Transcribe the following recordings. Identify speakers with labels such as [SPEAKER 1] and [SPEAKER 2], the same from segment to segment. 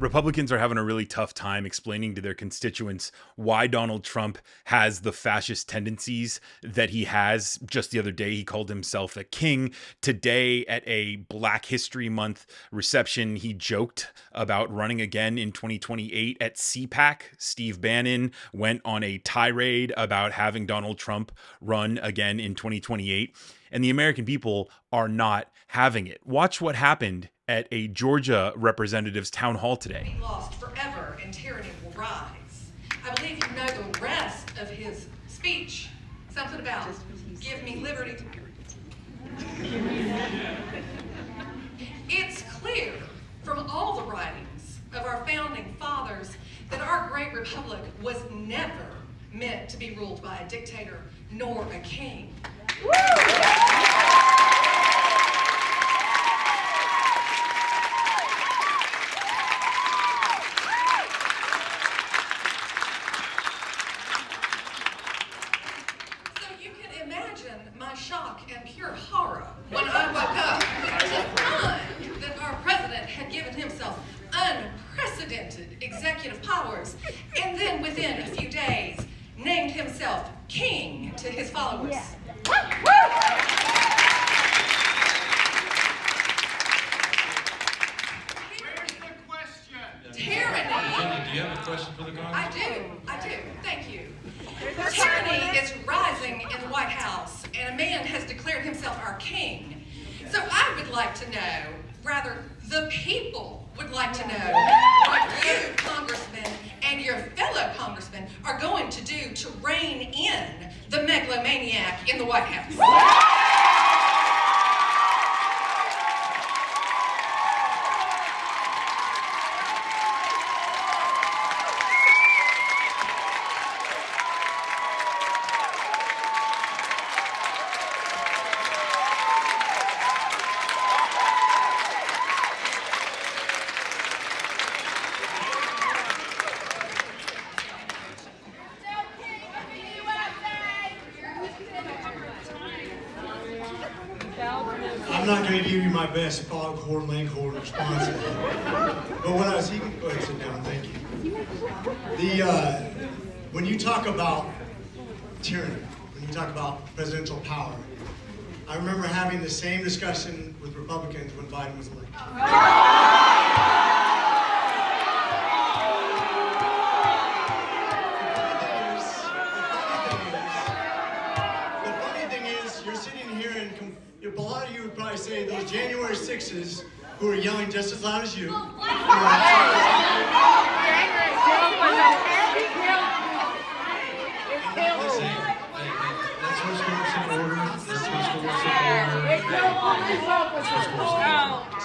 [SPEAKER 1] Republicans are having a really tough time explaining to their constituents why Donald Trump has the fascist tendencies that he has. Just the other day, he called himself a king. Today, at a Black History Month reception, he joked about running again in 2028 at CPAC. Steve Bannon went on a tirade about having Donald Trump run again in 2028. And the American people are not having it. Watch what happened at a Georgia representative's town hall today.
[SPEAKER 2] Be lost forever and tyranny will rise. I believe you know the rest of his speech. Something about give me liberty. It's clear from all the writings of our founding fathers that our great republic was never meant to be ruled by a dictator nor a king. My shock and pure horror when I woke up to find that our president had given himself unprecedented executive powers and then within a few days named himself king to his followers. Yeah.
[SPEAKER 3] Where's the question?
[SPEAKER 2] Tyranny.
[SPEAKER 4] Do you have a question for the Congressman?
[SPEAKER 2] I do. Thank you. Tyranny is rising in the White House, and a man has declared himself our king. So I would like to know, rather, the people would like to know what you, Congressman, and your fellow congressmen are going to do to rein in the megalomaniac in the White House.
[SPEAKER 5] I'm not going to give you my best foghorn leghorn response. But when I was eating, go ahead, sit down, thank you. When you talk about tyranny, when you talk about presidential power, I remember having the same discussion with Republicans when Biden was elected. The funny thing is, you're sitting here and a lot of you would probably say those January 6s who are yelling just as loud as you. So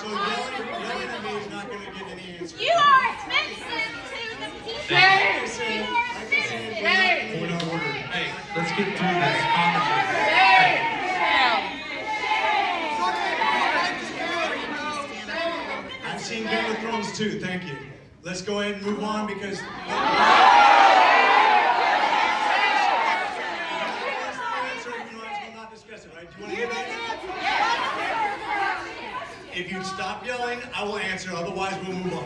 [SPEAKER 5] yelling at me is not going to get any answer.
[SPEAKER 6] You are offensive to the people.
[SPEAKER 5] Hey,
[SPEAKER 4] Point of order. Hey, let's get through this conversation.
[SPEAKER 5] I've seen Game of Thrones too, thank you. Let's go ahead and move on because... If you'd stop yelling, I will answer, otherwise we'll move on.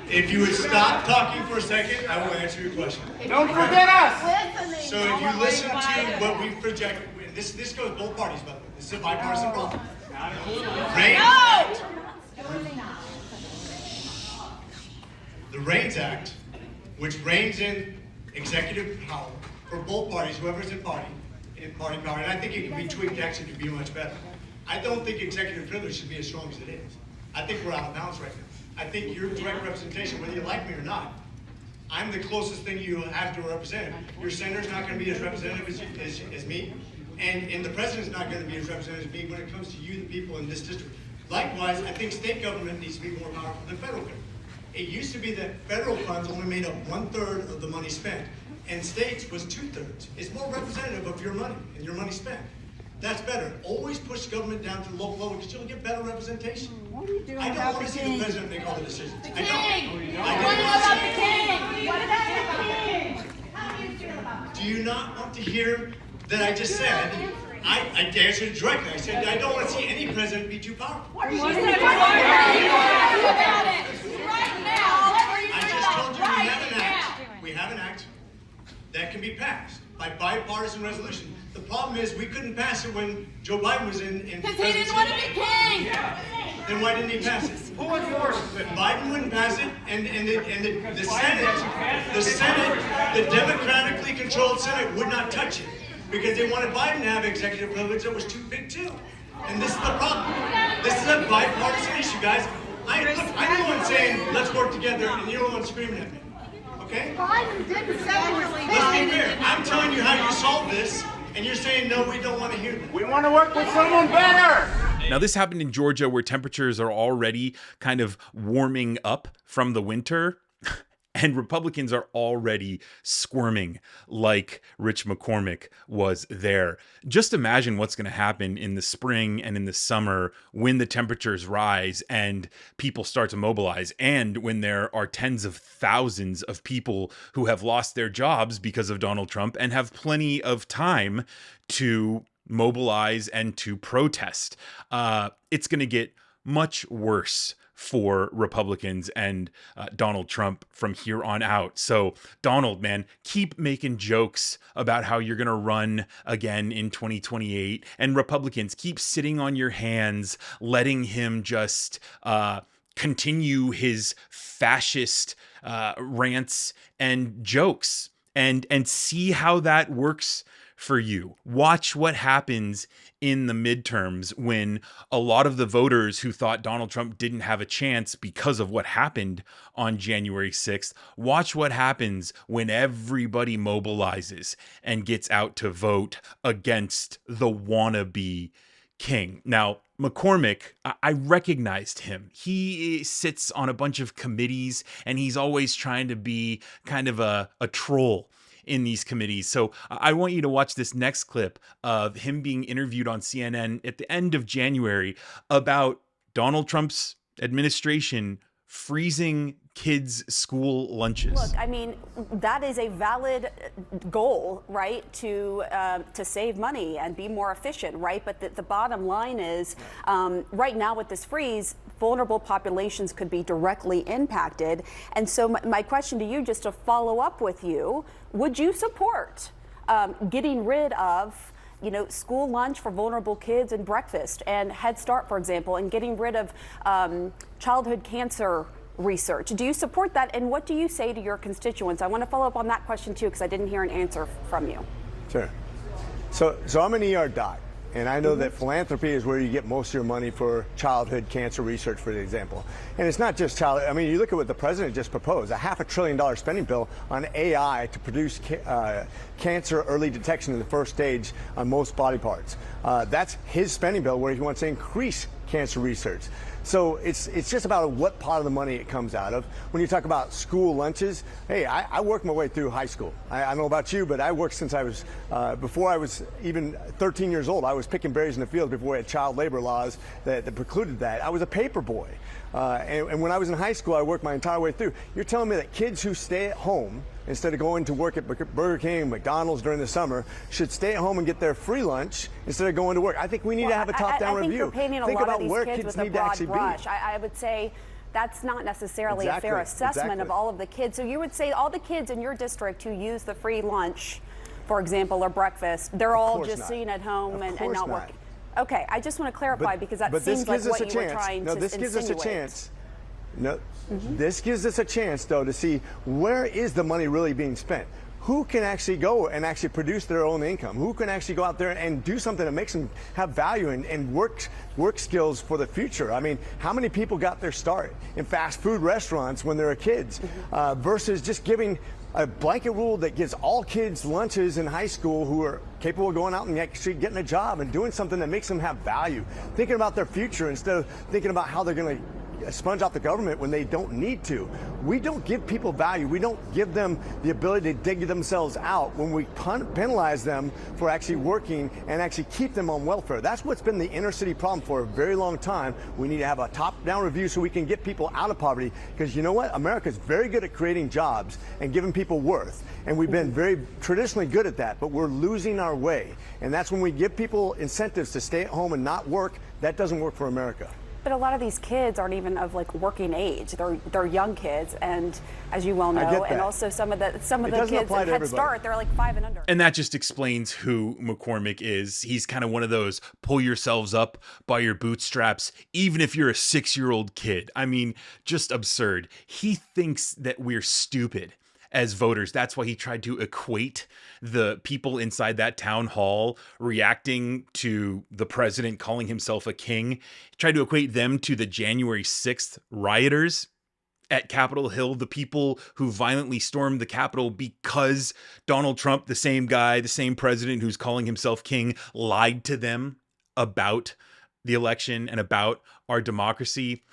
[SPEAKER 5] If you would stop talking for a second, I will answer your question.
[SPEAKER 3] Don't forget us!
[SPEAKER 5] So if you listen to what we've projected, this goes both parties, by the way. This is a bipartisan problem. The REINS Act, which reins in executive power for both parties, whoever's in party power, and I think it can be tweaked actually to be much better. I don't think executive privilege should be as strong as it is. I think we're out of balance right now. I think your direct representation, whether you like me or not, I'm the closest thing you have to represent. Your senator's not going to be as representative as me, and the president's not going to be as representative as me when it comes to you, the people in this district. Likewise, I think state government needs to be more powerful than federal government. It used to be that federal funds only made up 1/3 of the money spent, and states was 2/3. It's more representative of your money and your money spent. That's better. Always push government down to the local level because you'll get better representation.
[SPEAKER 6] What are you doing
[SPEAKER 5] I don't
[SPEAKER 6] about
[SPEAKER 5] want
[SPEAKER 6] the
[SPEAKER 5] to see
[SPEAKER 6] king?
[SPEAKER 5] the president make all the decisions.
[SPEAKER 6] The
[SPEAKER 5] I
[SPEAKER 6] king!
[SPEAKER 5] don't.
[SPEAKER 6] What about the king? What about the king? How do you feel about it?
[SPEAKER 5] Do you not want to hear that I just said I answered it directly. I said, I don't want to see any president be too powerful.
[SPEAKER 6] She said, what are you about it? Right now.
[SPEAKER 5] I just told you we have an act that can be passed by bipartisan resolution. The problem is we couldn't pass it when Joe Biden was in
[SPEAKER 6] Because he didn't want to be king.
[SPEAKER 5] Then why didn't he pass it?
[SPEAKER 3] Who enforced it?
[SPEAKER 5] Biden wouldn't pass it, and the Senate, the democratically controlled Senate would not touch it because they wanted Biden to have executive privilege that was too big too. And this is the problem. This is a bipartisan issue, guys. I'm the one saying let's work together, and you're the one screaming at me. Okay?
[SPEAKER 6] Biden didn't say
[SPEAKER 5] Let's be fair. I'm telling you how you solve this, and you're saying no, we don't want to hear that.
[SPEAKER 3] We want to work with someone better.
[SPEAKER 1] Now, this happened in Georgia where temperatures are already kind of warming up from the winter. And Republicans are already squirming like Rich McCormick was there. Just imagine what's going to happen in the spring and in the summer when the temperatures rise and people start to mobilize, and when there are tens of thousands of people who have lost their jobs because of Donald Trump and have plenty of time to mobilize and to protest. It's going to get much worse for Republicans and Donald Trump from here on out. So Donald, man, keep making jokes about how you're going to run again in 2028. And Republicans, keep sitting on your hands, letting him just continue his fascist rants and jokes and see how that works for you. Watch what happens in the midterms when a lot of the voters who thought Donald Trump didn't have a chance because of what happened on January 6th. Watch what happens when everybody mobilizes and gets out to vote against the wannabe king. Now, McCormick, I recognized him. He sits on a bunch of committees and he's always trying to be kind of a troll in these committees. So I want you to watch this next clip of him being interviewed on CNN at the end of January about Donald Trump's administration freezing kids' school lunches.
[SPEAKER 7] Look, I mean, that is a valid goal, right, to save money and be more efficient, right? But the bottom line is, right now with this freeze, vulnerable populations could be directly impacted. And so my question to you, just to follow up with you, would you support getting rid of school lunch for vulnerable kids and breakfast and Head Start, for example, and getting rid of childhood cancer research? Do you support that? And what do you say to your constituents? I want to follow up on that question too, because I didn't hear an answer from you.
[SPEAKER 8] Sure. So I'm an ER doc, and I know that philanthropy is where you get most of your money for childhood cancer research, for example. And it's not just child. I mean, you look at what the president just proposed, a $500 billion spending bill on AI to produce cancer early detection in the first stage on most body parts. That's his spending bill where he wants to increase cancer research. So it's just about what part of the money it comes out of. When you talk about school lunches, hey, I worked my way through high school. I don't know about you, but I worked since I was, before I was even 13 years old. I was picking berries in the field before we had child labor laws that precluded that. I was a paper boy. And when I was in high school, I worked my entire way through. You're telling me that kids who stay at home instead of going to work at Burger King, McDonald's during the summer, should stay at home and get their free lunch instead of going to work? I think we need to have a top-down review.
[SPEAKER 7] I think you're painting a lot of these kids with a broad brush. I would say that's not necessarily a fair assessment of all of the kids. So you would say all the kids in your district who use the free lunch, for example, or breakfast, they're all just sitting at home and not working. Okay, I just want to clarify because that seems like what you were trying to insinuate.
[SPEAKER 8] This gives us a chance. No, this gives us a chance, though, to see where is the money really being spent. Who can actually go and actually produce their own income? Who can actually go out there and do something that makes them have value and work skills for the future? I mean, how many people got their start in fast food restaurants when they were kids versus just giving a blanket rule that gives all kids lunches in high school who are capable of going out and actually getting a job and doing something that makes them have value, thinking about their future instead of thinking about how they're going to sponge off the government when they don't need to. We don't give people value. We don't give them the ability to dig themselves out when we penalize them for actually working and actually keep them on welfare. That's what's been the inner city problem for a very long time. We need to have a top-down review so we can get people out of poverty, because you know what? America's very good at creating jobs and giving people worth. And we've been very traditionally good at that, but we're losing our way. And that's when we give people incentives to stay at home and not work. That doesn't work for America.
[SPEAKER 7] But a lot of these kids aren't even of like working age. They're young kids, and as you well know, and also some of the kids at Head Start, they're like 5 and under.
[SPEAKER 1] And that just explains who McCormick is. He's kind of one of those pull yourselves up by your bootstraps, even if you're a 6-year-old kid. I mean, just absurd. He thinks that we're stupid as voters. That's why he tried to equate the people inside that town hall reacting to the president calling himself a king. He tried to equate them to the January 6th rioters at Capitol Hill, the people who violently stormed the Capitol because Donald Trump, the same guy, the same president who's calling himself king, lied to them about the election and about our democracy.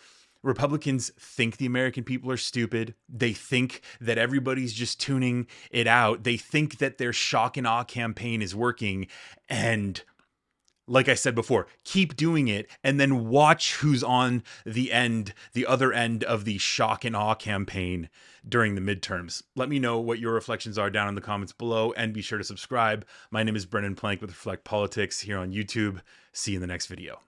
[SPEAKER 1] Republicans think the American people are stupid. They think that everybody's just tuning it out. They think that their shock and awe campaign is working. And like I said before, keep doing it and then watch who's on the other end of the shock and awe campaign during the midterms. Let me know what your reflections are down in the comments below, and be sure to subscribe. My name is Brennan Plank with Reflect Politics here on YouTube. See you in the next video.